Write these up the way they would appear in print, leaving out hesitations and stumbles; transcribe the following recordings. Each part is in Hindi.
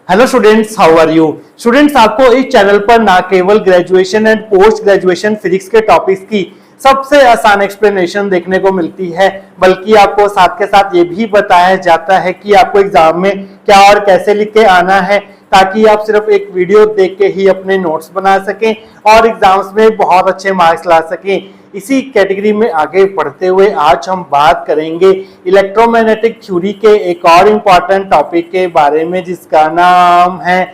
Hello students, how are you. Students, आपको इस चैनल पर ना केवल graduation and post graduation physics के टॉपिक्स की सबसे आसान एक्सप्लेनेशन देखने को मिलती है, बल्कि आपको साथ के साथ ये भी बताया जाता है कि आपको एग्जाम में क्या और कैसे लिख के आना है, ताकि आप सिर्फ एक वीडियो देख के ही अपने नोट्स बना सकें और एग्जाम्स में बहुत अच्छे मार्क्स ला सकें। इसी कैटेगरी में आगे बढ़ते हुए आज हम बात करेंगे इलेक्ट्रोमैग्नेटिक थ्योरी के एक और इम्पॉर्टेंट टॉपिक के बारे में, जिसका नाम है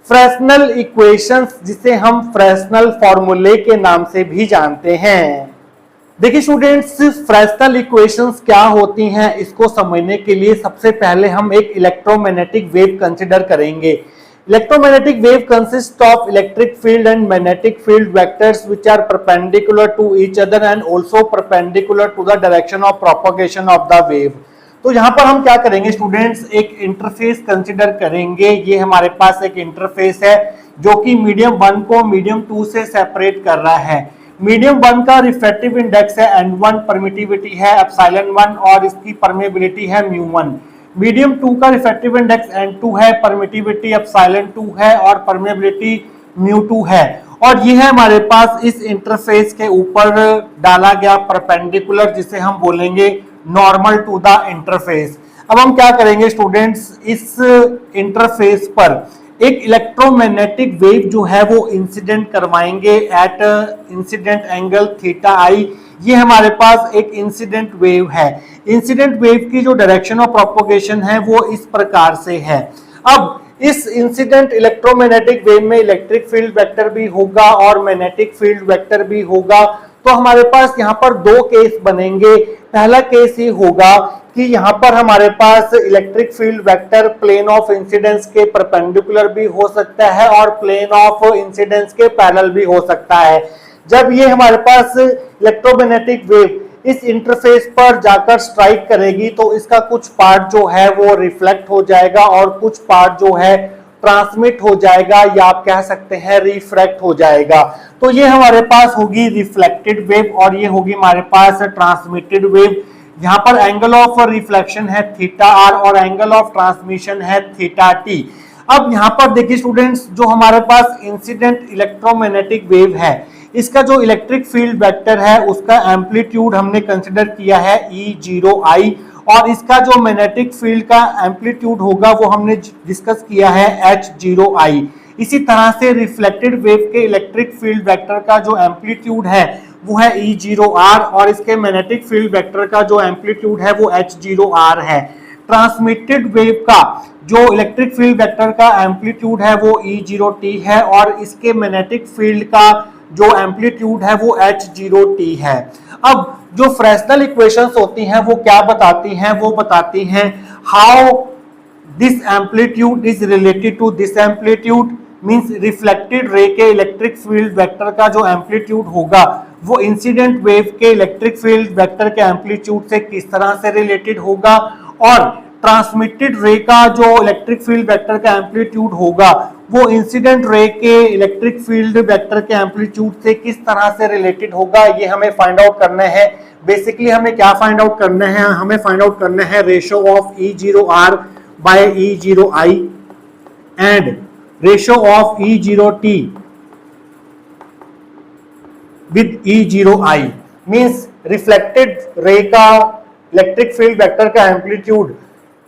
फ्रेस्नेल इक्वेशंस, जिसे हम फ्रेस्नेल फॉर्मूले के नाम से भी जानते हैं। देखिए स्टूडेंट्स, फ्रेस्नेल इक्वेशंस क्या होती हैं, इसको समझने के लिए सबसे पहले हम एक इलेक्ट्रोमैग्नेटिक वेव कंसिडर करेंगे। Electromagnetic wave consists of electric field and magnetic field vectors which are perpendicular to each other and also perpendicular to the direction of propagation of the wave। तो यहाँ पर हम क्या करेंगे स्टूडेंट्स, एक इंटरफेस कंसिडर करेंगे। ये हमारे पास एक इंटरफेस है जो कि मीडियम 1 को मीडियम 2 से सेपरेट कर रहा है। मीडियम 1 का रिफ्रैक्टिव इंडेक्स है N1, परमिटिविटी है ε1 और इसकी परमेबिलिटी है μ1। मीडियम 2 का रिफ्रैक्टिव इंडेक्स N2 है, परमिटिविटी ε2 है और परमेबिलिटी μ2 है। और ये है हमारे पास इस इंटरफेस के ऊपर डाला गया परपेंडिकुलर, जिसे हम बोलेंगे नॉर्मल टू द इंटरफेस। अब हम क्या करेंगे स्टूडेंट्स, इस इंटरफेस पर एक इलेक्ट्रोमैग्नेटिक वेव जो है वो इंसिडेंट करवाएंगे एट इंसिडेंट एंगल थीटा आई। ये हमारे पास एक इंसिडेंट वेव है। इंसिडेंट वेव की जो डायरेक्शन ऑफ प्रोपगेशन है वो इस प्रकार से है। अब इस इंसिडेंट इलेक्ट्रोमैग्नेटिक वेव में इलेक्ट्रिक फील्ड वेक्टर भी होगा और मैग्नेटिक फील्ड वेक्टर भी होगा। तो हमारे पास यहाँ पर दो केस बनेंगे। पहला केस ये होगा कि यहाँ पर हमारे पास electric field vector plane of incidence के परपेंडिकुलर भी हो सकता है और प्लेन ऑफ इंसिडेंस के पैरेलल भी हो सकता है। जब ये हमारे पास इलेक्ट्रोमैग्नेटिक वेव इस इंटरफेस पर जाकर स्ट्राइक करेगी तो इसका कुछ पार्ट जो है वो रिफ्लेक्ट हो जाएगा और कुछ पार्ट जो है ट्रांसमिट हो जाएगा, या आप कह सकते हैं रिफ्रैक्ट हो जाएगा। तो ये हमारे पास होगी रिफ्लेक्टेड वेव और ये होगी हमारे पास ट्रांसमिटेड वेव। यहाँ पर एंगल ऑफ रिफ्लेक्शन है थीटा आर और एंगल ऑफ ट्रांसमिशन है थीटा टी। अब यहाँ पर देखिए स्टूडेंट्स, जो हमारे पास इंसिडेंट इलेक्ट्रोमैग्नेटिक वेव है, इसका जो इलेक्ट्रिक फील्ड वेक्टर है उसका एम्पलीट्यूड हमने कंसिडर किया है E0I और इसका जो मैग्नेटिक फील्ड का एम्पलीट्यूड होगा वो हमने डिस्कस किया है H0I। इसी तरह से रिफ्लेक्टेड वेव के इलेक्ट्रिक फील्ड वेक्टर का जो एम्पलीट्यूड है वो है E0R और इसके मैग्नेटिक फील्ड वेक्टर का जो एम्पलीट्यूड है वो H0R है। ट्रांसमिटेड वेव का जो इलेक्ट्रिक फील्ड वेक्टर का एम्पलीट्यूड है वो E0T है और इसके मैग्नेटिक फील्ड का जो एम्पलीट्यूड है वो H0T है। अब जो फ्रेस्नेल इक्वेशंस होती हैं वो क्या बताती हैं, वो बताती हैं how this amplitude is related to this amplitude. Means reflected ray के इलेक्ट्रिक फील्ड वेक्टर का जो एम्पलीट्यूड होगा वो इंसिडेंट वेव के इलेक्ट्रिक फील्ड वेक्टर के एम्पलीट्यूड से किस तरह से रिलेटेड होगा, और ट्रांसमिटेड रे का जो इलेक्ट्रिक फील्ड वेक्टर का एम्पलीट्यूड होगा वो इंसिडेंट रे के इलेक्ट्रिक फील्ड वेक्टर के एम्पलीट्यूड से किस तरह से रिलेटेड होगा, ये हमें फाइंड आउट करना है। बेसिकली हमें क्या फाइंड आउट करना है, हमें फाइंड आउट करना है ratio of E0R by E0I and ratio of E0T with E0I। Means reflected ray का इलेक्ट्रिक फील्ड वेक्टर का एम्पलीट्यूड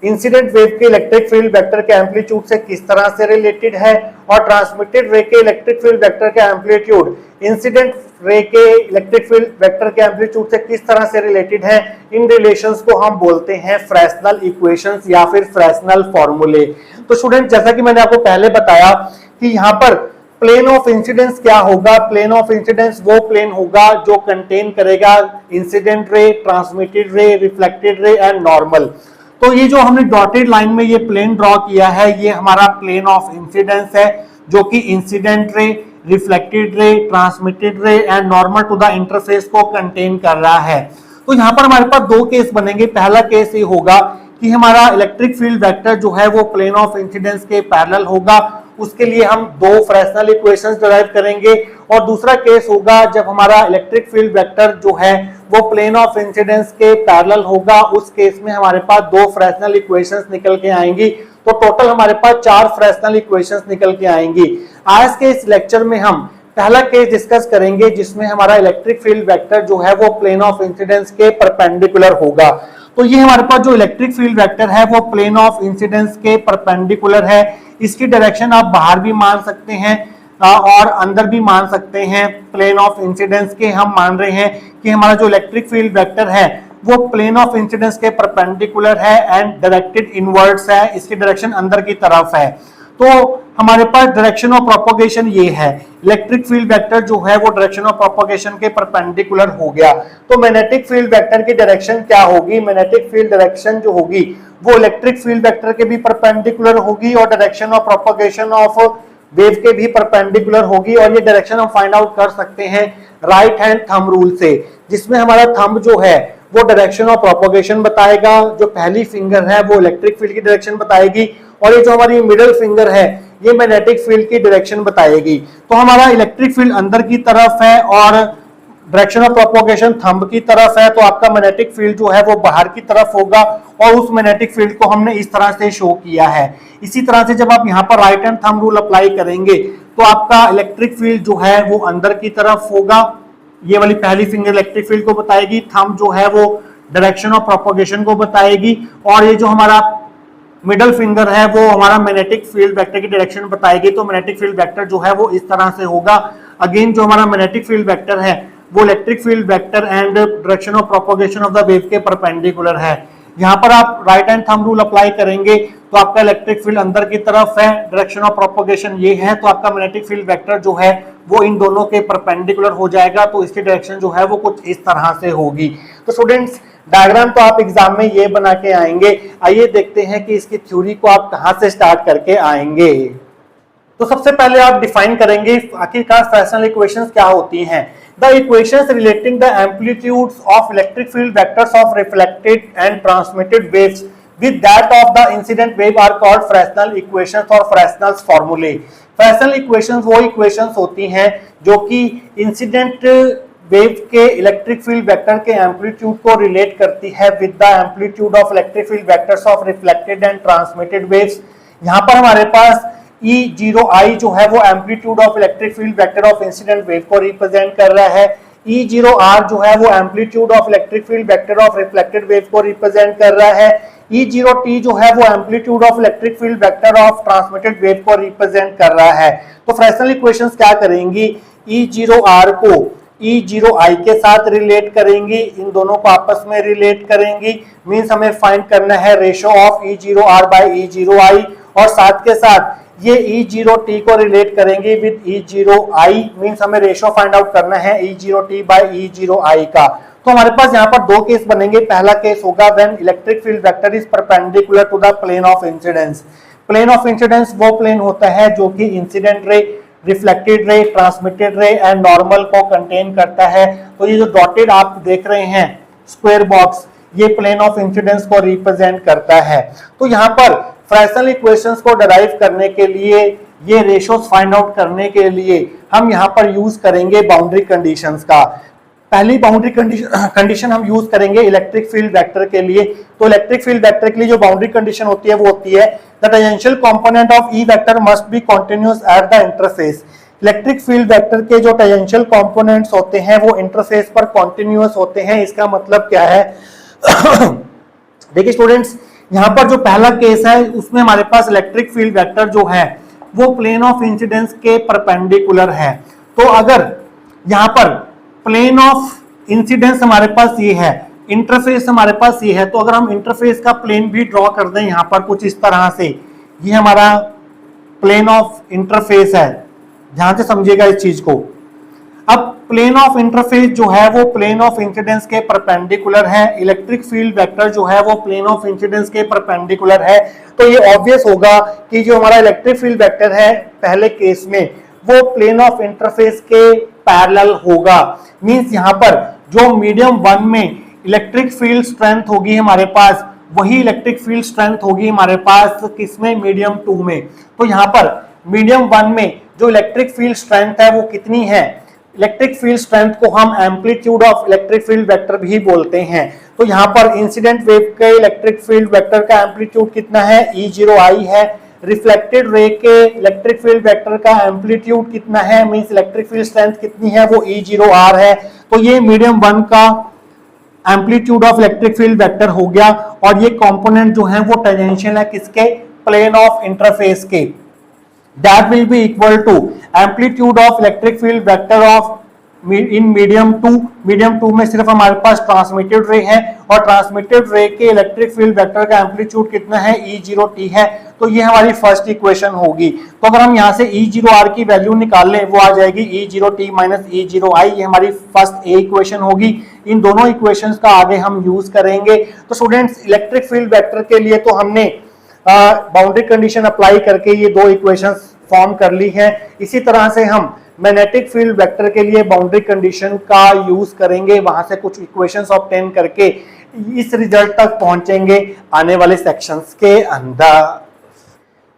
इंसिडेंट वेव के इलेक्ट्रिक फील्ड वेक्टर के एम्पलीट्यूड से किस तरह से रिलेटेड है, और ट्रांसमिटेड रे के इलेक्ट्रिक फील्ड वेक्टर का एम्पलीट्यूड इंसिडेंट रे के इलेक्ट्रिक फील्ड वेक्टर के एम्पलीट्यूड से किस तरह से रिलेटेड है। इन रिलेशंस को हम बोलते हैं फ्रेस्नेल इक्वेशंस या फिर फ्रेस्नेल फॉर्मूले। तो स्टूडेंट, जैसा कि मैंने आपको पहले बताया कि यहाँ पर प्लेन ऑफ इंसिडेंस क्या होगा, प्लेन ऑफ इंसिडेंस वो प्लेन होगा जो कंटेन करेगा इंसिडेंट रे, ट्रांसमिटेड रे, रिफ्लेक्टेड रे एंड नॉर्मल। तो ये जो हमने डॉटेड लाइन में ये प्लेन ड्रॉ किया है ये हमारा प्लेन ऑफ इंसिडेंस है, जो कि incident ray, reflected ray, transmitted ray and normal to the interface को कंटेन कर रहा है। तो यहाँ पर हमारे पास दो केस बनेंगे। पहला केस ये होगा कि हमारा इलेक्ट्रिक फील्ड वेक्टर जो है वो प्लेन ऑफ इंसिडेंस के पैरेलल होगा, उसके लिए हम दो फ्रेस्नेल इक्वेशंस डिराइव करेंगे। और दूसरा केस होगा जब हमारा इलेक्ट्रिक फील्ड वेक्टर जो है वो प्लेन ऑफ इंसिडेंस के पैरेलल होगा, उस केस में हमारे पास दो फ्रेस्नेल इक्वेशंस निकल के आएंगी। तो टोटल हमारे पास 4 फ्रेस्नेल इक्वेशंस निकल के आएंगी। आज के इस लेक्चर में हम पहला केस डिस्कस करेंगे जिसमें हमारा इलेक्ट्रिक फील्ड वेक्टर जो है वो प्लेन ऑफ इंसिडेंस के परपेंडिकुलर होगा। तो ये हमारे पास जो इलेक्ट्रिक फील्ड वेक्टर है वो प्लेन ऑफ इंसिडेंस के परपेंडिकुलर है। इसकी डायरेक्शन आप बाहर भी मान सकते हैं और अंदर भी मान सकते हैं। प्लेन ऑफ इंसिडेंस के हम मान रहे हैं कि हमारा जो इलेक्ट्रिक फील्ड वेक्टर है वो प्लेन ऑफ इंसिडेंस के परपेंडिकुलर है एंड डायरेक्टेड इनवर्ड्स है। इसकी डायरेक्शन अंदर की तरफ है। तो हमारे पास डायरेक्शन ऑफ प्रोपगेशन ये है, इलेक्ट्रिक फील्ड वेक्टर जो है वो डायरेक्शन ऑफ प्रोपगेशन के परपेंडिकुलर हो गया। तो मैग्नेटिक फील्ड वेक्टर की डायरेक्शन क्या होगी? मैग्नेटिक फील्ड डायरेक्शन जो होगी वो इलेक्ट्रिक फील्ड वेक्टर के भी परपेंडिकुलर होगी और direction of propagation of wave के भी परपेंडिकुलर होगी। और ये डायरेक्शन हम फाइंड आउट कर सकते हैं राइट हैंड थंब रूल से, जिसमें हमारा थंब जो है वो डायरेक्शन ऑफ प्रोपगेशन बताएगा, जो पहली फिंगर है वो इलेक्ट्रिक फील्ड की डायरेक्शन बताएगी और ये जो हमारी मिडिल फिंगर है ये मैग्नेटिक फील्ड की डायरेक्शन बताएगी। तो हमारा इलेक्ट्रिक फील्ड अंदर की तरफ है और डायरेक्शन ऑफ प्रोपगेशन थंब की तरफ है, तो आपका मैग्नेटिक फील्ड जो है वो बाहर की तरफ होगा और उस मैग्नेटिक फील्ड को हमने इस तरह से शो किया है। इसी तरह से जब आप यहाँ पर right hand thumb rule apply करेंगे तो आपका इलेक्ट्रिक फील्ड जो है वो अंदर की तरफ होगा। ये वाली पहली फिंगर इलेक्ट्रिक फील्ड को बताएगी, थंब जो है वो डायरेक्शन ऑफ प्रोपगेशन को बताएगी और ये जो हमारा मिडल फिंगर है वो हमारा मैग्नेटिक फील्ड वेक्टर की डायरेक्शन बताएगी। तो मैग्नेटिक फील्ड वेक्टर जो है वो इस तरह से होगा। अगेन जो हमारा मैग्नेटिक फील्ड वेक्टर है वो electric field vector and direction of propagation of the wave के परपेंडिकुलर है। यहाँ पर आप right hand thumb rule apply करेंगे तो आपका इलेक्ट्रिक फील्ड अंदर की तरफ है, डायरेक्शन ऑफ प्रोपगेशन ये है, तो आपका मैग्नेटिक फील्ड वेक्टर जो है वो इन दोनों के परपेंडिकुलर हो जाएगा। तो इसकी डायरेक्शन जो है वो कुछ इस तरह से होगी। तो स्टूडेंट्स डायग्राम तो आप एग्जाम में ये बना के आएंगे। आइए देखते हैं कि इसकी थ्योरी को आप कहां से स्टार्ट करके आएंगे। तो सबसे पहले आप डिफाइन करेंगे आखिरकार फ्रेस्नेल इक्वेशंस क्या होती हैं। The equations relating the amplitudes of electric field vectors of reflected and transmitted waves with that of the incident wave are called Fresnel equations or Fresnel's formulae। Fresnel equations वो equations होती हैं जो कि इंसिडेंट वेव के इलेक्ट्रिक फील्ड वेक्टर के एम्पलीट्यूड को रिलेट करती है with the amplitude of electric field vectors of reflected and transmitted waves. यहाँ पर हमारे पास E0I जो है वो amplitude of electric field vector of incident wave को रिप्रेजेंट कर रहा है। E0R जो है वो amplitude of electric field vector of reflected wave को रिप्रेजेंट कर रहा है। E0T जो है वो amplitude of electric field vector of transmitted wave को रिप्रेजेंट कर रहा है। तो फ्रेस्नेल इक्वेशंस क्या करेंगी? E0R को E0I के साथ रिलेट करेंगी, इन दोनों को आपस में रिलेट करेंगी। मींस हमें फाइंड करना है ratio of E0R by E0I और साथ के साथ ये E0T को रिलेट करेंगे विद E0I। मींस हमें रेशो फाइंड आउट करना है E0T बाय E0I का। तो हमारे पास यहाँ पर दो केस बनेंगे। पहला केस होगा when electric field vector is perpendicular to the plane of incidence. Plane of incidence वो प्लेन होता है जो कि incident ray, reflected ray, transmitted ray and normal को कंटेन करता है। तो ये जो डॉटेड आप देख रहे हैं स्क्वायर बॉक्स, ये प्लेन ऑफ इंसिडेंस को रिप्रेजेंट करता है। तो यहाँ पर फ्रेस्नेल इक्वेशंस को डिराइव करने के लिए, ये रेशोस फाइंड आउट करने के लिए हम यहाँ पर यूज करेंगे बाउंड्री कंडीशंस का। पहली बाउंड्री कंडीशन हम यूज करेंगे इलेक्ट्रिक फील्ड वेक्टर के लिए। तो इलेक्ट्रिक फील्ड वेक्टर के लिए जो बाउंड्री कंडीशन होती है वो होती है the tangential component of E vector must B continuous eight the interface. Electric field vector के जो टेंजेंशियल कंपोनेंट्स होते हैं वो इंटरफेस पर कंटीन्यूअस होते हैं। इसका मतलब क्या है? देखिए स्टूडेंट्स, यहाँ पर जो पहला केस है उसमें हमारे पास इलेक्ट्रिक फील्ड वेक्टर जो है वो प्लेन ऑफ इंसिडेंस के परपेंडिकुलर है। तो अगर यहाँ पर प्लेन ऑफ इंसिडेंस हमारे पास ये है, इंटरफेस हमारे पास ये है, तो अगर हम इंटरफेस का प्लेन भी ड्रॉ कर दें यहाँ पर कुछ इस तरह से, ये हमारा प्लेन ऑफ इंटरफेस है। ध्यान से समझिएगा इस चीज को। अब प्लेन ऑफ इंटरफेस जो है वो प्लेन ऑफ इंसिडेंस के परपेंडिकुलर है। इलेक्ट्रिक फील्ड वेक्टर जो है वो प्लेन ऑफ इंसिडेंस के परपेंडिकुलर है। तो ये ऑब्वियस होगा कि जो हमारा इलेक्ट्रिक फील्ड वेक्टर है पहले केस में वो प्लेन ऑफ इंटरफेस के पैरेलल होगा। मींस यहाँ पर जो मीडियम 1 में इलेक्ट्रिक फील्ड स्ट्रेंथ होगी हमारे पास, वही इलेक्ट्रिक फील्ड स्ट्रेंथ होगी हमारे पास किसमें? मीडियम 2 में। तो यहाँ पर मीडियम 1 में जो इलेक्ट्रिक फील्ड स्ट्रेंथ है वो कितनी है? इलेक्ट्रिक फील्ड स्ट्रेंथ को हम amplitude of electric field vector भी बोलते हैं। तो यहाँ पर इंसिडेंट वेव के इलेक्ट्रिक फील्ड वेक्टर का एम्पलीट्यूड कितना है, E0I है। रिफ्लेक्टेड रे के इलेक्ट्रिक फील्ड वेक्टर का एम्पलीट्यूड कितना है, मींस इलेक्ट्रिक फील्ड स्ट्रेंथ कितनी है, वो E0R है। तो ये मीडियम 1 का amplitude of electric field vector हो गया। और ये कंपोनेंट जो है वो टेंजेंशियल है किसके, प्लेन ऑफ इंटरफेस के। That will be equal to amplitude of electric field vector of in medium 2। Medium 2 में सिर्फ हमारे पास ट्रांसमिटेड रे है और ट्रांसमिटेड रे के इलेक्ट्रिक फील्ड वेक्टर का एम्पलीट्यूड कितना है, E0T है। तो ये हमारी फर्स्ट इक्वेशन होगी। तो अगर हम यहाँ से E0R की वैल्यू निकाल लें, वो आ जाएगी E0T माइनस E0I। ये हमारी फर्स्ट ए इक्वेशन होगी। इन दोनों इक्वेशंस का आगे हम यूज करेंगे। तो स्टूडेंट्स, इलेक्ट्रिक फील्ड वेक्टर के लिए तो हमने बाउंड्री कंडीशन अप्लाई करके ये दो इक्वेशंस फॉर्म कर ली है। इसी तरह से हम मैग्नेटिक फील्ड वेक्टर के लिए बाउंड्री कंडीशन का यूज करेंगे, वहां से कुछ इक्वेशंस ऑब्टेन करके इस रिजल्ट तक पहुंचेंगे आने वाले सेक्शंस के अंदर।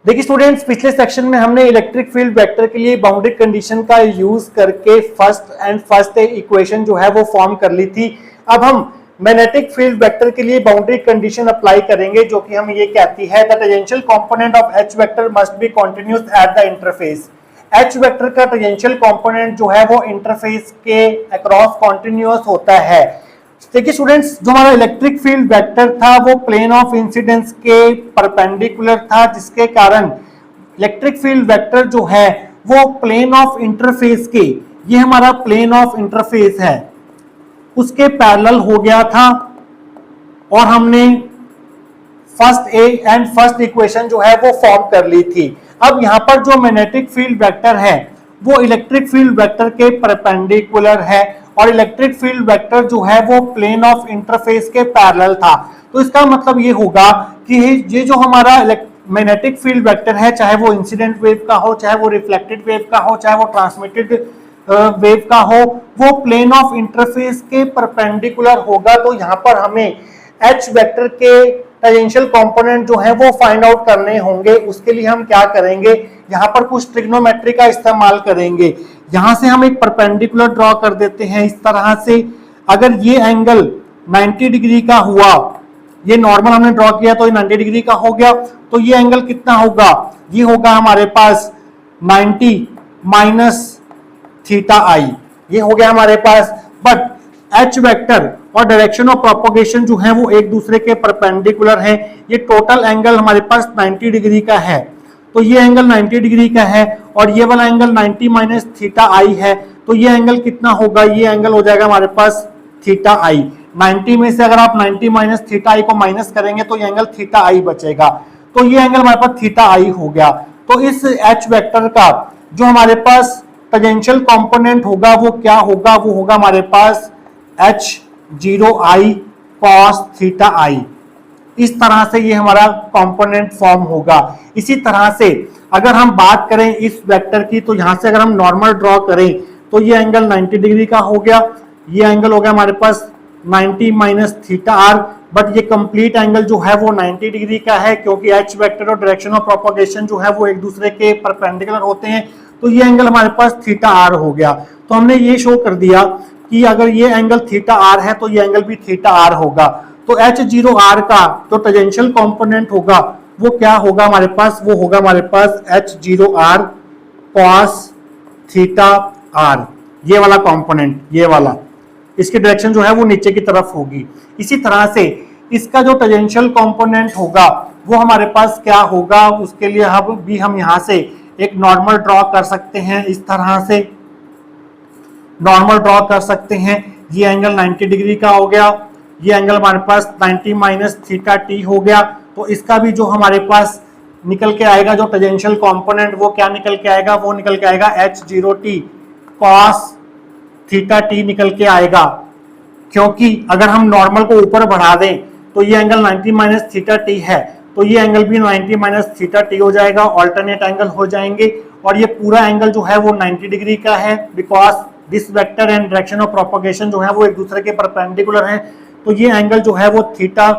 देखिए स्टूडेंट्स, पिछले सेक्शन में हमने इलेक्ट्रिक फील्ड वेक्टर के लिए बाउंड्री कंडीशन का यूज करके फर्स्ट इक्वेशन जो है वो फॉर्म कर ली थी। अब हम मैग्नेटिक फील्ड वेक्टर के लिए बाउंड्री कंडीशन अप्लाई करेंगे, जो कि हम ये कहती है the tangential component of H vector must B continuous eight the interface. H वेक्टर का टेंजेंशियल कंपोनेंट जो है वो इंटरफेस के अक्रॉस कंटीन्यूअस होता है। देखिए स्टूडेंट्स, जो हमारा इलेक्ट्रिक फील्ड वेक्टर था वो प्लेन ऑफ इंसिडेंस के परपेंडिकुलर था, जिसके कारण इलेक्ट्रिक फील्ड वेक्टर जो है वो प्लेन ऑफ इंटरफेस के, ये हमारा प्लेन ऑफ इंटरफेस है, उसके पैरेलल हो गया था। और हमने first A and first equation जो है वो फॉर्म कर ली थी। अब यहाँ पर जो मैग्नेटिक फील्ड वेक्टर है वो इलेक्ट्रिक फील्ड वेक्टर के परपेंडिकुलर है और इलेक्ट्रिक फील्ड वेक्टर जो है वो प्लेन ऑफ इंटरफेस के पैरेलल था। तो इसका मतलब ये होगा कि ये जो हमारा मैग्नेटिक फील्ड वेक्टर है, चाहे वो इंसिडेंट वेव का हो, चाहे वो रिफ्लेक्टेड वेव का हो, चाहे वो ट्रांसमिटेड वेव का हो, वो प्लेन ऑफ इंटरफेस के परपेंडिकुलर होगा। तो यहाँ पर हमें H वेक्टर के टेंजेंशियल कंपोनेंट जो है वो फाइंड आउट करने होंगे। उसके लिए हम क्या करेंगे, यहाँ पर कुछ ट्रिग्नोमेट्री का इस्तेमाल करेंगे। यहाँ से हम एक परपेंडिकुलर ड्रॉ कर देते हैं इस तरह से। अगर ये एंगल 90 डिग्री का हुआ, ये नॉर्मल हमने ड्रॉ किया तो ये 90 डिग्री का हो गया, तो ये एंगल कितना होगा, ये होगा हमारे पास 90 माइनस थीटा आई, ये हो गया हमारे पास। बट H वेक्टर और डायरेक्शन ऑफ प्रोपगेशन जो है वो एक दूसरे के परपेंडिकुलर है। ये टोटल एंगल हमारे पास 90 डिग्री का है, तो ये एंगल 90 डिग्री का है और ये वाला एंगल 90 माइनस थीटा आई है। तो ये एंगल कितना होगा, ये एंगल हो जाएगा हमारे पास थीटा आई। 90 में से अगर आप 90 माइनस थीटा आई को माइनस करेंगे तो ये एंगल थीटा आई बचेगा। तो ये एंगल हमारे पास थीटा आई हो गया। तो इस H वेक्टर का जो हमारे पास टेंजेंशियल कंपोनेंट होगा वो क्या होगा, वो होगा हमारे पास H0I cos थीटा आई। इस तरह से ये हमारा कंपोनेंट फॉर्म होगा। इसी तरह से अगर हम बात करें इस वेक्टर की, तो यहां से अगर हम नॉर्मल ड्रॉ करें तो ये एंगल 90 डिग्री का हो गया, ये एंगल हो गया हमारे पास 90 माइनस थीटा आर। बट ये कंप्लीट एंगल जो है वो 90 डिग्री का है, क्योंकि H वेक्टर और डायरेक्शन ऑफ प्रोपगेशन जो है वो एक दूसरे के परपेंडिकुलर होते हैं। तो ये एंगल हमारे पास थीटा आर हो गया। तो हमने ये शो कर दिया कि अगर ये एंगल थीटा आर है तो ये एंगल भी थीटा आर होगा। तो H0R का जो टेंजेंशियल कंपोनेंट होगा वो क्या होगा हमारे पास, वो होगा हमारे पास H0R cos थीटा आर, ये वाला कंपोनेंट, ये वाला, इसकी डायरेक्शन जो है वो नीचे की तरफ होगी। इसी तरह से इसका जो टेंजेंशियल कंपोनेंट होगा वो हमारे पास क्या होगा, उसके लिए हम यहाँ से एक नॉर्मल ड्रॉ कर सकते हैं। इस तरह से नॉर्मल ड्रॉ कर सकते हैं। ये एंगल 90 डिग्री का हो गया, ये एंगल हमारे पास 90 माइनस थीटा टी हो गया। तो इसका भी जो हमारे पास निकल के आएगा जो टेंजेंशियल कंपोनेंट, वो क्या निकल के आएगा, वो निकल के आएगा H0T cos थीटा टी निकल के आएगा। क्योंकि अगर हम नॉर्मल को ऊपर बढ़ा दें तो ये एंगल 90 माइनस थीटा टी है, तो ये एंगल भी 90 माइनस थीटा टी हो जाएगा, ऑल्टरनेट एंगल हो जाएंगे। और ये पूरा एंगल जो है वो 90 डिग्री का है, because this vector and direction of propagation जो है वो एक दूसरे के परपेंडिकुलर है। तो ये एंगल जो है वो थीटा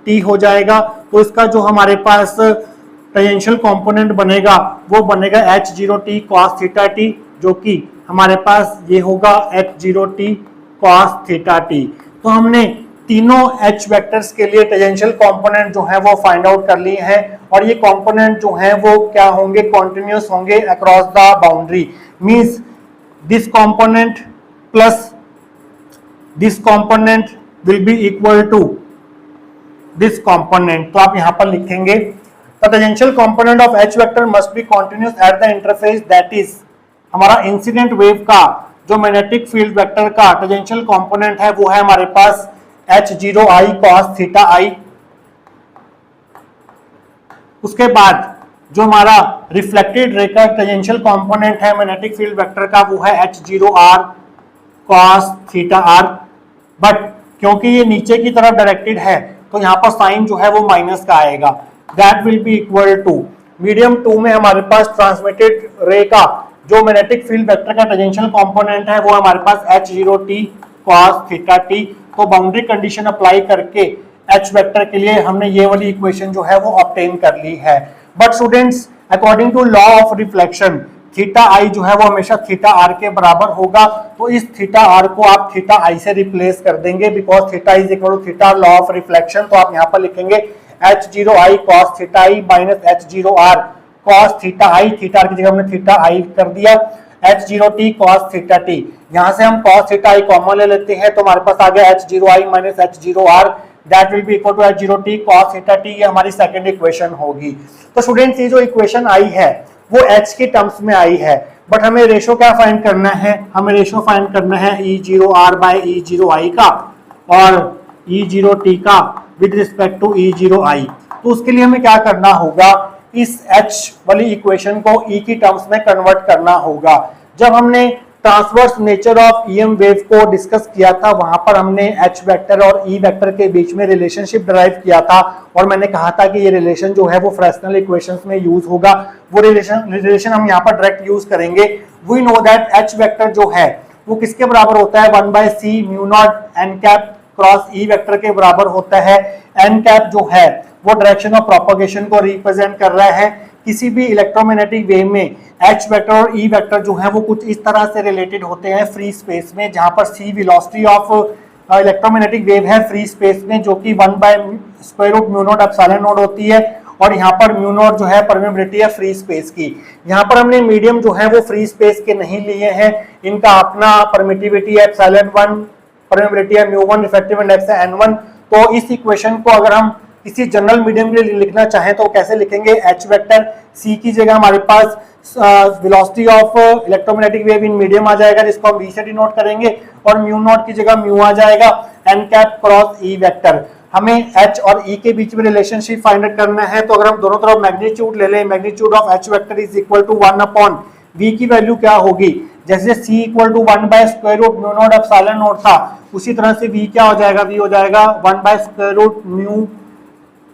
टी हो जाएगा। तो इसका जो हमारे पास टेंजेंशियल कंपोनेंट बनेगा वो बनेगा H0T cos थीटा टी, जो कि हमारे पास ये होगा H0T cos थीटा टी। तो हमने तीनों H वेक्टर्स के लिए टेंजेंशियल कंपोनेंट जो है वो फाइंड आउट कर लिए हैं और ये कंपोनेंट जो है वो क्या होंगे, कॉन्टिन्यूस होंगे across the boundary. Means this component plus this component will be equal to this component. तो आप यहां पर लिखेंगे the tangential component of H vector must be continuous at the interface, that is हमारा इंसिडेंट वेव का जो मैग्नेटिक फील्ड वेक्टर का टेंजेंशियल कंपोनेंट है वो है हमारे पास H0i cos थीटा i। उसके बाद जो हमारा रिफ्लेक्टेड रे का टेंजेंशियल कंपोनेंट है मैग्नेटिक फील्ड वेक्टर का वो है H0r cos theta r। But क्योंकि ये नीचे की तरफ डायरेक्टेड है तो यहाँ पर साइन जो है वो माइनस का आएगा। That will be equal to medium 2 में हमारे पास ट्रांसमिटेड रे का जो मैग्नेटिक फील्ड वेक्टर का टेंजेंशियल कंपोनेंट है वो हमारे पास H0t cos थीटा t। तो बाउंड्री कंडीशन अप्लाई करके H वेक्टर के लिए हमने ये वाली इक्वेशन जो है वो ऑब्टेन कर ली है। But students according to law of reflection theta I जो है वो हमेशा थीटा आर के बराबर होगा। तो इस थीटा आर को आप थीटा आई से रिप्लेस कर देंगे because theta is equal to theta law of reflection. तो आप यहाँ पर लिखेंगे H0i cos theta I minus H0r cos theta I. Theta R की जगह हमने थीटा आई कर दिया। H0t cos थीटा t, यहाँ से हम cos थीटा आई कॉमन ले लेते हैं तो हमारे पास आ गया H0i minus H0r, that will be equal to H0t cos theta t। ये हमारी सेकंड इक्वेशन होगी। तो स्टूडेंट्स ये जो इक्वेशन आई है वो H के टर्म्स में आई है, बट हमें रेशो क्या फाइंड करना है, हमें रेशो फाइंड करना है E0r बाय E0i का और E0t का विद रिस्पेक्ट टू E0i। तो उसके लिए हमें क्या करना होगा, इस H वाली इक्वेशन को E की टर्म्स में कन्वर्ट करना होगा। जब हमने transverse nature of EM wave को डिस्कस किया था वहां पर हमने H वेक्टर और E वेक्टर के बीच में रिलेशनशिप डिराइव किया था और मैंने कहा था कि ये रिलेशन जो है वो फ्रेस्नेल इक्वेशंस में यूज होगा। वो रिलेशन हम यहाँ पर डायरेक्ट यूज करेंगे। We know that H vector जो है वो किसके बराबर होता है, 1/c mu naught n cap cross E vector के बराबर होता है। n कैप जो है वो डायरेक्शन ऑफ प्रोपगेशन को रिप्रेजेंट कर रहा है। किसी भी इलेक्ट्रोमैग्नेटिक वेव में H वेक्टर और E वेक्टर जो है वो कुछ इस तरह से रिलेटेड होते हैं फ्री स्पेस में, जहां पर c velocity of electromagnetic wave है फ्री स्पेस में जो कि 1/√μ नॉट एप्सिलॉन नॉट होती है और यहाँ पर म्यू नॉट जो है परमेबिलिटी है फ्री स्पेस की। यहाँ पर हमने मीडियम जो है वो फ्री स्पेस के नहीं लिए हैं, इनका अपना परमिटिविटी है एप्सिलॉन 1, परमेबिलिटी है μ1, इफेक्टिव इंडेक्स है n1। तो इस इक्वेशन को अगर हम किसी जनरल मीडियम के लिए लिखना चाहें तो कैसे लिखेंगे, H वेक्टर C की जगह हमारे पास velocity of electromagnetic wave in medium आ जाएगा जिसको हम V से डिनोट करेंगे और म्यू नॉट की जगह म्यू आ जाएगा n cap cross E vector. हमें H और E के बीच में रिलेशनशिप फाइंड आउट करना है तो अगर हम दोनों तरफ मैग्नीट्यूड ले लें, magnitude of H vector is equal to 1/V की वैल्यू क्या होगी, जैसे C equal to 1/√μ naught epsilon naught था उसी तरह से V क्या हो जाएगा, V हो जाएगा 1/√μ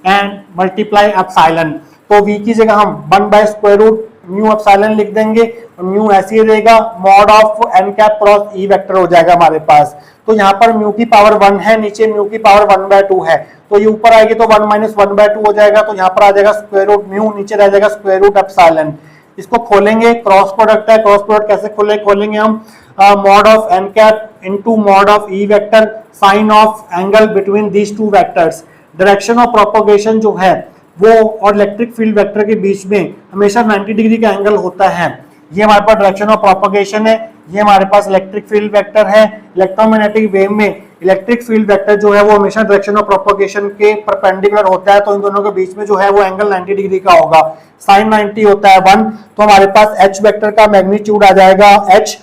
एंड मल्टीप्लाई एप्सिलॉन। तो V की जगह हम 1/√μ एप्सिलॉन लिख देंगे और म्यू ऐसे ही रहेगा, mod of n cap cross E vector हो जाएगा हमारे पास। तो यहाँ पर म्यू की पावर 1 है, नीचे म्यू की पावर 1/2 है तो ये ऊपर आएगी तो 1 - 1/2 हो जाएगा। तो यहाँ पर आ जाएगा √μ, नीचे रह जाएगा √एप्सिलॉन। इसको खोलेंगे, क्रॉस प्रोडक्ट है, क्रॉस प्रोडक्ट कैसे खोलेंगे हम, मॉड ऑफ n कैप into mod of E vector sine of angle between these two vectors. Direction of propagation जो है वो और इलेक्ट्रिक फील्ड वेक्टर के बीच में हमेशा 90 डिग्री का एंगल होता है। ये हमारे पास डायरेक्शन ऑफ प्रोपगेशन है, ये हमारे पास इलेक्ट्रिक फील्ड वेक्टर है। इलेक्ट्रोमैग्नेटिक वेव में इलेक्ट्रिक फील्ड वेक्टर जो है वो हमेशा डायरेक्शन ऑफ प्रोपगेशन के परपेंडिकुलर होता है तो इन दोनों के बीच में जो है वो एंगल 90 डिग्री का होगा। साइन 90 होता है 1। तो हमारे पास H वेक्टर का मैग्नीट्यूड आ जाएगा H,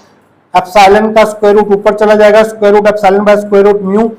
एप्सिलॉन का स्क्वायर रूट ऊपर चला जाएगा, square root epsilon by square root mu,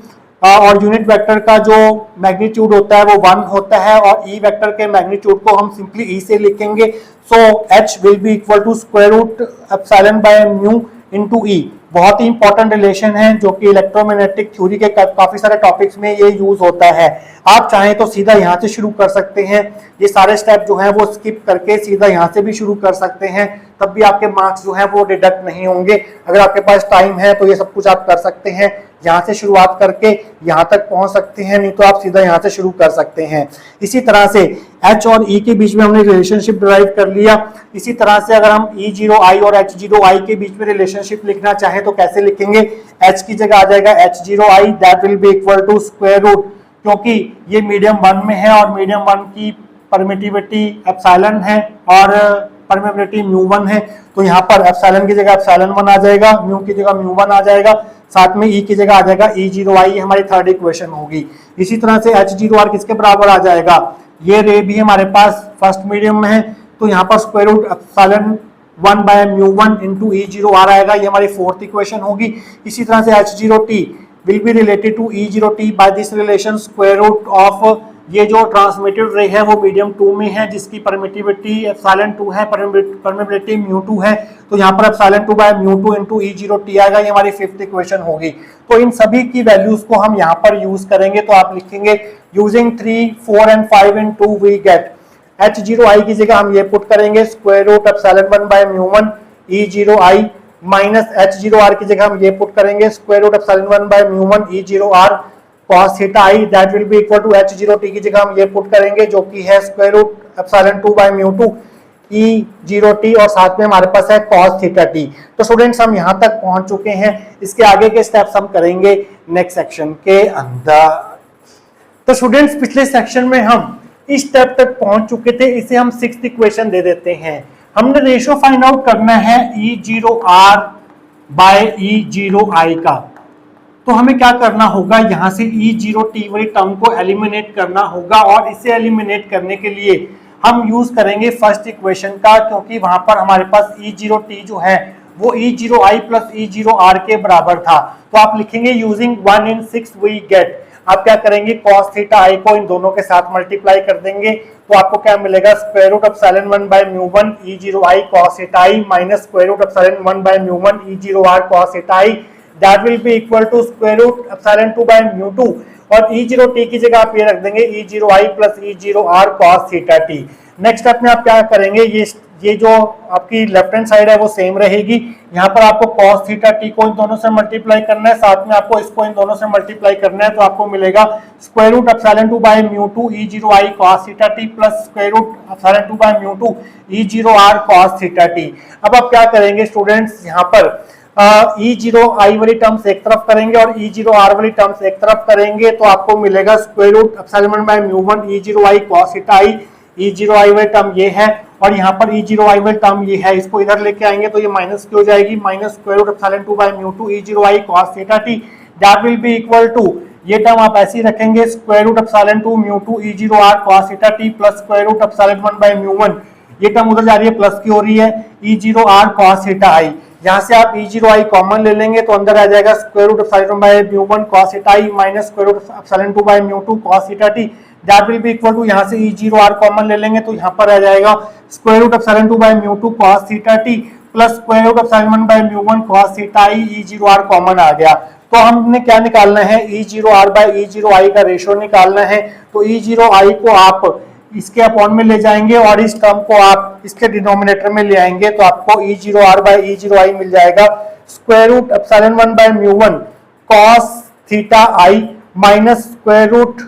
और यूनिट वेक्टर का जो मैग्नीट्यूड होता है वो 1 होता है और E वेक्टर के मैग्नीट्यूड को हम सिंपली E से लिखेंगे। So H will be equal to square root epsilon by mu into E। बहुत ही इंपॉर्टेंट रिलेशन है जो कि इलेक्ट्रोमैग्नेटिक थ्योरी के काफी सारे टॉपिक्स में ये यूज होता है। आप चाहें तो सीधा यहाँ से शुरू कर सकते हैं, ये सारे स्टेप जो हैं वो स्किप करके सीधा यहाँ से भी शुरू कर सकते हैं तब भी आपके मार्क्स जो है वो डिडक्ट नहीं होंगे। अगर आपके पास टाइम है तो ये सब कुछ आप कर सकते हैं, यहाँ से शुरुआत करके यहाँ तक पहुंच सकते हैं, नहीं तो आप सीधा यहाँ से शुरू कर सकते हैं। इसी तरह से H और E के बीच में हमने रिलेशनशिप डिराइव कर लिया। इसी तरह से अगर हम E0I और H0I के बीच में रिलेशनशिप लिखना चाहें तो कैसे लिखेंगे? H की जगह आ जाएगा H0I, that will be equal to square root, क्योंकि ये मीडियम 1 में है और मीडियम 1 की परमिटिविटी एप्सिलॉन है और परमेबिलिटी μ1 है, तो यहाँ पर एप्सिलॉन की जगह एप्सिलॉन 1 आ जाएगा, म्यू की जगह μ1 आ जाएगा, साथ में E की जगह आ जाएगा E0I, हमारी थर्ड इक्वेशन होगी। इसी तरह से H0R किसके बराबर आ जाएगा? ये रे भी हमारे पास फर्स्ट मीडियम में है, तो यहाँ पर square root epsilon 1 by μ1 into E0R आएगा, ये हमारी फोर्थ इक्वेशन होगी। इसी तरह से H0T will be related to E0T by this relation square root of, ये जो ट्रांसमिटेड रे है वो मीडियम 2 में है जिसकी परमिटिविटी एप्सिलॉन 2 है, परमिटिविटी μ2 है, तो यहाँ पर एप्सिलॉन 2 बाय μ2 इंटू E0T आएगा, ये हमारी फिफ्थ इक्वेशन होगी। तो इन सभी की वैल्यूज को हम यहाँ पर यूज करेंगे, तो आप लिखेंगे using 3, 4 and 5 in 2 we get H0I की जगह हम ये पुट करेंगे square root epsilon 1 by μ1 E0I minus H0R की जगह हम ये पुट करेंगे square root epsilon 1 by μ1 E0R cos theta I, that will be equal to H0T की जगह हम ये पुट करेंगे जो कि है square root epsilon 2 by μ2 E0T और साथ में हमारे पास है cos थीटा T। तो स्टूडेंट्स हम यहाँ तक पहुंच चुके हैं, इसके आगे के स्टेप्स हम करेंगे नेक्स्ट सेक्शन के अंदर। तो स्टूडेंट्स पिछले सेक्शन में हम इस स्टेप तक पहुंच चुके थे, इसे हम सिक्स्थ इक्वेशन दे देते हैं। हमने रेशियो फाइंड आउट करना है E0R बाय E0I का, तो हमें क्या करना होगा, यहां से E0T वाली टर्म को एलिमिनेट करना होगा और इसे एलिमिनेट करने के लिए हम यूज करेंगे फर्स्ट इक्वेशन का, क्योंकि वहां पर हमारे पास E0T जो है वो E0I प्लस E0R के बराबर था। तो आप लिखेंगे यूजिंग 1 in 6 वी गेट, आप क्या करेंगे cos थीटा I को इन दोनों के साथ मल्टीप्लाई कर देंगे, तो आपको क्या मिलेगा square root epsilon 1 by μ1 E0I cos theta I minus square root epsilon 1 by μ1 E0R cos theta I, that will be equal to square root epsilon 2 by μ2 और E0T की जगह आप ये रख देंगे E0I plus E0R cos theta T। Next step में आप क्या करेंगे, ये जो आपकी लेफ्ट हैंड साइड है वो सेम रहेगी, यहाँ पर आपको cos थीटा T को इन दोनों से मल्टीप्लाई करना है, साथ में आपको इसको इन दोनों से मल्टीप्लाई करना है, तो आपको मिलेगा square root epsilon 2 by μ2 E0I cos theta T plus square root epsilon 2 by μ2 E0R cos theta T। अब आप क्या करेंगे स्टूडेंट्स, यहाँ पर E0I वाली टर्म्स एक तरफ करेंगे और E0R वाली टर्म्स एक तरफ करेंगे, तो आपको मिलेगा square root epsilon 1 by μ1 E0I cos theta I, E0I वाली टर्म ये है और यहाँ पर E0I वाली टर्म ये है, इसको इधर लेके आएंगे तो ये माइनस की हो जाएगी, minus square root epsilon 2 by μ2 E0I cos theta T, that will be equal to, ये टर्म आप ऐसे ही रखेंगे square root epsilon 2 μ2 E0R cos theta T plus square root epsilon 1 by μ1, ये टर्म उधर जा रही है प्लस की हो रही है E0R cos थीटा I, यहाँ से आप E0I कॉमन ले लेंगे तो अंदर आ जाएगा square root epsilon 1 by μ1 cos theta I minus square root epsilon 2 by μ2 cos theta T, that will be equal to, यहाँ से E0R कॉमन ले लेंगे तो यहाँ पर आ जाएगा square root epsilon 2 by μ2 cos theta T plus square root epsilon 1 by μ1 cos theta I, E0R common आ गया। तो हमने क्या निकालना है, E0R बाय E0I का रेशियो निकालना है, तो E0I को आप इसके अपॉन में ले जाएंगे और इस टर्म को आप इसके डिनोमिनेटर में ले आएंगे, तो आपको E0R बाय E0I मिल जाएगा square root epsilon 1 by μ1 cos theta I minus square root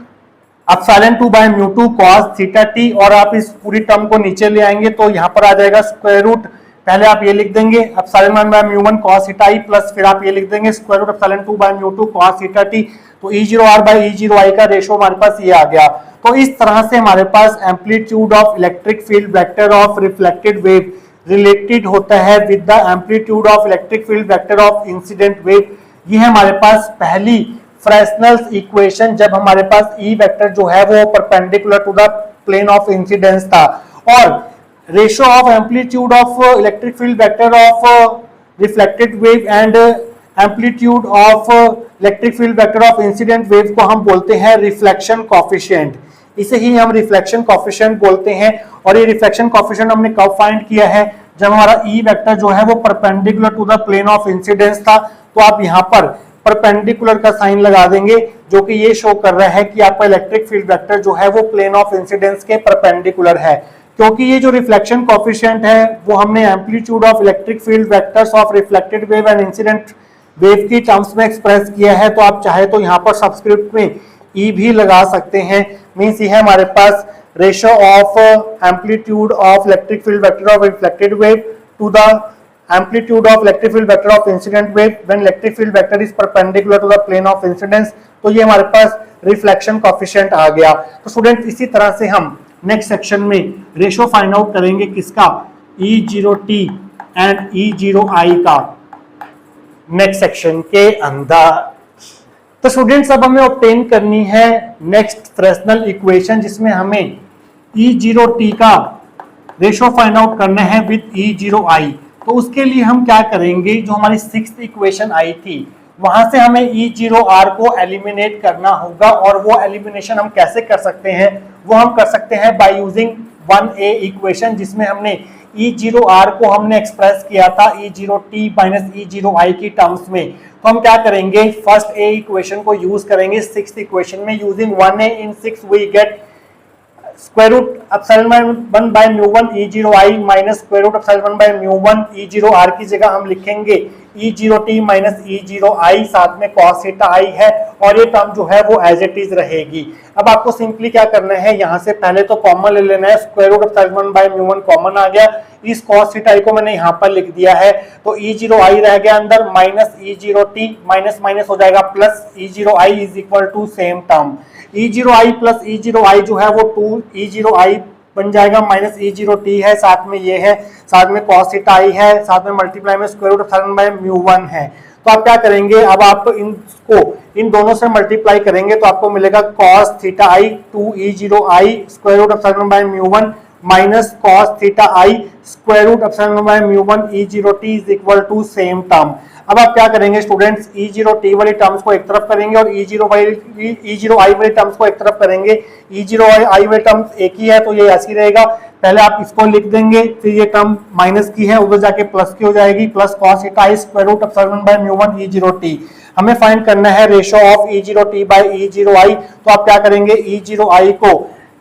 epsilon 2 by μ2 cos theta T, और आप इस पूरी टर्म को नीचे ले आएंगे तो यहाँ पर आ जाएगा स्क्वायर रूट, पहले आप ये लिख देंगे epsilon 1 by μ1 cos theta I plus फिर आप ये लिख देंगे square root epsilon 2 by μ2 cos theta T, तो E0R बाय E0I का रेशियो हमारे पास ये आ गया। तो इस तरह से हमारे पास amplitude of electric field vector of reflected wave related होता है with the amplitude of electric field vector of incident wave. ये है हमारे पास पहली फ्रेस्नेल्स इक्वेशन, जब हमारे पास E वेक्टर जो है वो perpendicular to the plane of incidence था, और ratio of amplitude of electric field vector of reflected wave and amplitude of electric field vector of incident wave को हम बोलते हैं रिफ्लेक्शन कॉफिशिएंट, इसे ही हम रिफ्लेक्शन कॉफिशिएंट बोलते हैं। और ये रिफ्लेक्शन कॉफिशिएंट हमने कब फाइंड किया है, जब हमारा E वेक्टर जो है वो perpendicular to the plane of incidence था, तो आप यहाँ पर परपेंडिकुलर का साइन लगा देंगे जो कि ये शो कर रहा है कि आपका इलेक्ट्रिक फील्ड वेक्टर जो है वो प्लेन ऑफ इंसिडेंस के परपेंडिकुलर है, क्योंकि ये जो रिफ्लेक्शन कॉफिशिएंट है वो हमने amplitude of electric field vectors of reflected wave and incident wave की टर्म्स में एक्सप्रेस किया है, तो आप चाहे तो यहाँ पर सबस्क्रिप्ट में ई भी लगा सकते हैं। मींस ये है हमारे पास ratio of amplitude of electric field vector of reflected wave to the amplitude of electric field vector of incident wave when electric field vector is perpendicular to the plane of incidence. तो ये हमारे पास रिफ्लेक्शन कॉफिशिएंट आ गया। तो स्टूडेंट इसी तरह से हम नेक्स्ट सेक्शन में रेशियो फाइंड आउट करेंगे किसका, E0t एंड E0i का, नेक्स्ट सेक्शन के अंदर। तो स्टूडेंट्स अब हमें ऑब्टेन करनी है नेक्स्ट फ्रेस्नेल इक्वेशन जिसमें हमें E0t का रेशियो फाइंड आउट करना है विद E0i। तो उसके लिए हम क्या करेंगे, जो हमारी सिक्स्थ इक्वेशन आई थी वहां से हमें E0r को एलिमिनेट करना होगा। और वो एलिमिनेशन हम कैसे कर सकते हैं, वो हम कर सकते हैं बाय यूजिंग 1a इक्वेशन जिसमें हमने E0r को हमने एक्सप्रेस किया था E0t माइनस E0i की टर्म्स में। तो हम क्या करेंगे, फर्स्ट a इक्वेशन को यूज करेंगे सिक्स्थ इक्वेशन में। Using 1a in 6 we get square root epsilon 1 by mu 1 E0i minus square root epsilon 1 by mu 1 E0r की जगह हम लिखेंगे E0t माइनस E0i, साथ में cos थीटा i है और ये टर्म जो है वो एज इट इज रहेगी। अब आपको सिंपली क्या करना है, यहाँ से पहले तो कॉमन ले लेना है, square root epsilon 1 by mu 1 common आ गया, इस cos थीटा i को मैंने यहाँ पर लिख दिया है। तो E0i रह गया अंदर माइनस E0t, माइनस माइनस हो जाएगा plus E0i is equal to same term E0i plus E0i जो है वो 2 E0i बन जाएगा माइनस E0t है, साथ में ये है, साथ में cos थीटा i है, साथ में मल्टीप्लाई में square root epsilon by mu 1 है। तो आप क्या करेंगे, अब आप इन दोनों से मल्टीप्लाई करेंगे तो आपको मिलेगा cos theta i 2 E0i square root epsilon by mu 1 minus cos theta i square root epsilon by mu 1 E0t is equal to same term. अब आप क्या करेंगे स्टूडेंट्स, E0t वाली टर्म्स को एक तरफ करेंगे और E0i वाली टर्म्स को एक तरफ करेंगे। E0i वाली टर्म्स एक ही है तो ये ऐसी रहेगा, पहले आप इसको लिख देंगे, फिर ये टर्म माइनस की है उधर जाके प्लस की हो जाएगी, plus cos theta i square root epsilon by mu 1 E0t। हमें फाइंड करना है ratio of E0t by E0i। तो आप क्या करेंगे, E0i को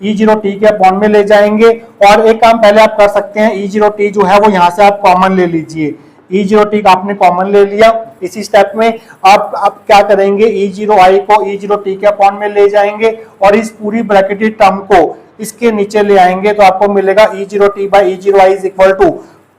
E0t के अपॉन में ले जाएंगे और एक काम पहले आप कर सकते हैं, E0t जो है वो यहाँ से आप कॉमन ले लीजिए। E0t का आपने कॉमन ले लिया, इसी स्टेप में आप क्या करेंगे, E0i को E0t के अपॉन में ले जाएंगे और इस पूरी ब्रैकेटेड टर्म को इसके नीचे ले आएंगे। तो आपको मिलेगा E0t by E0i is equal to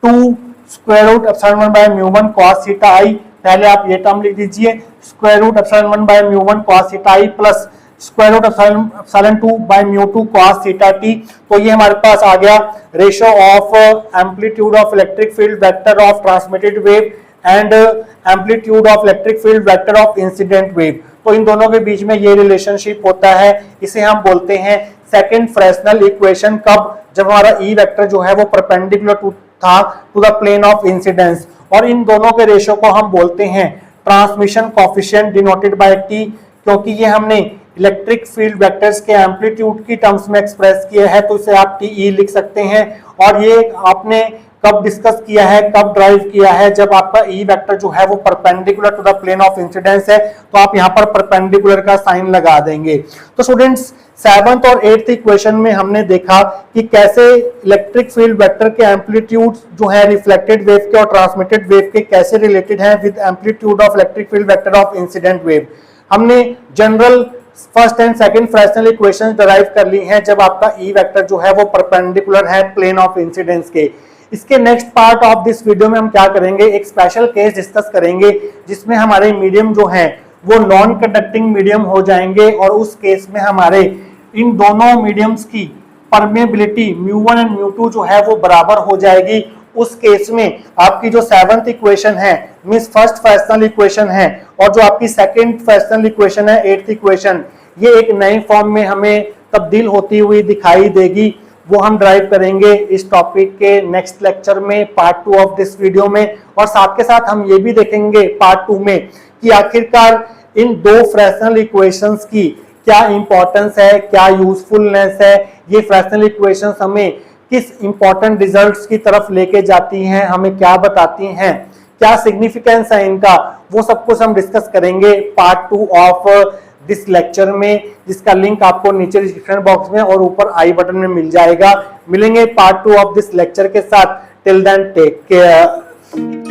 2 square root epsilon 1 by mu 1 cos theta i, पहले आप ये टर्म लिख दीजिए, square root epsilon 1 by mu 1 cos theta i plus square root epsilon 2 by mu 2 cos theta t। तो ये हमारे पास आ गया ratio of amplitude of electric field vector of transmitted wave and amplitude of electric field vector of incident wave. तो इन दोनों के बीच में ये रिलेशनशिप होता है, इसे हम बोलते हैं सेकंड फ्रेस्नेल इक्वेशन। कब, जब हमारा ई वेक्टर जो है वो परपेंडिकुलर था to the plane of incidence. और इन दोनों के रेशियो को हम बोलते हैं transmission coefficient denoted by T, क्योंकि ये हमने इलेक्ट्रिक फील्ड वेक्टर्स के एम्पलीट्यूड की टर्म्स में एक्सप्रेस किया है, तो इसे आप टीई लिख सकते हैं। और ये आपने कब डिस्कस किया है, कब ड्राइव किया है, जब आपका ई वेक्टर जो है वो perpendicular to the plane of incidence है, तो आप यहाँ पर परपेंडिकुलर का साइन लगा देंगे। तो स्टूडेंट्स 7th और 8th इक्वेशन में हमने देखा कि कैसे इलेक्ट्रिक फील्ड वेक्टर के एम्पलीट्यूड जो है रिफ्लेक्टेड वेव के और ट्रांसमिटेड वेव के कैसे रिलेटेड है with amplitude of electric field vector of incident wave. हमने general first and second Fresnel equations derive कर ली हैं जब आपका ई वेक्टर जो है वो परपेंडिकुलर है प्लेन ऑफ इंसिडेंस के। इसके next part of this video में हम क्या करेंगे, एक स्पेशल केस डिस्कस करेंगे जिसमें हमारे मीडियम जो हैं वो नॉन कंडक्टिंग मीडियम हो जाएंगे और उस केस में हमारे इन दोनों मीडियम्स की परमेबिलिटी μ1 एंड μ2 जो है वो बराबर हो जाएगी। उस केस में आपकी जो 7th इक्वेशन है मींस फर्स्ट फ्रेस्नेल इक्वेशन है और जो आपकी सेकंड फ्रेस्नेल इक्वेशन है 8th इक्वेशन, ये एक नए फॉर्म में हमें तब्दील होती हुई दिखाई देगी। वो हम ड्राइव करेंगे इस टॉपिक के नेक्स्ट लेक्चर में, पार्ट 2 ऑफ दिस वीडियो में। और साथ के साथ हम ये भी देखेंगे पार्ट 2 में कि आखिरकार इन दो फ्रेस्नेल इक्वेशंस की क्या इंपॉर्टेंस है, क्या यूजफुलनेस है, ये फ्रेस्नेल इक्वेशंस हमें किस इंपॉर्टेंट रिजल्ट्स की तरफ लेके जाती हैं, हमें क्या बताती हैं, क्या सिग्निफिकेंस है इनका, वो सब कुछ हम डिस्कस करेंगे पार्ट 2 ऑफ दिस लेक्चर में, जिसका लिंक आपको नीचे डिस्क्रिप्शन बॉक्स में और ऊपर आई बटन में मिल जाएगा। मिलेंगे पार्ट 2 ऑफ दिस लेक्चर के साथ। Till then take care.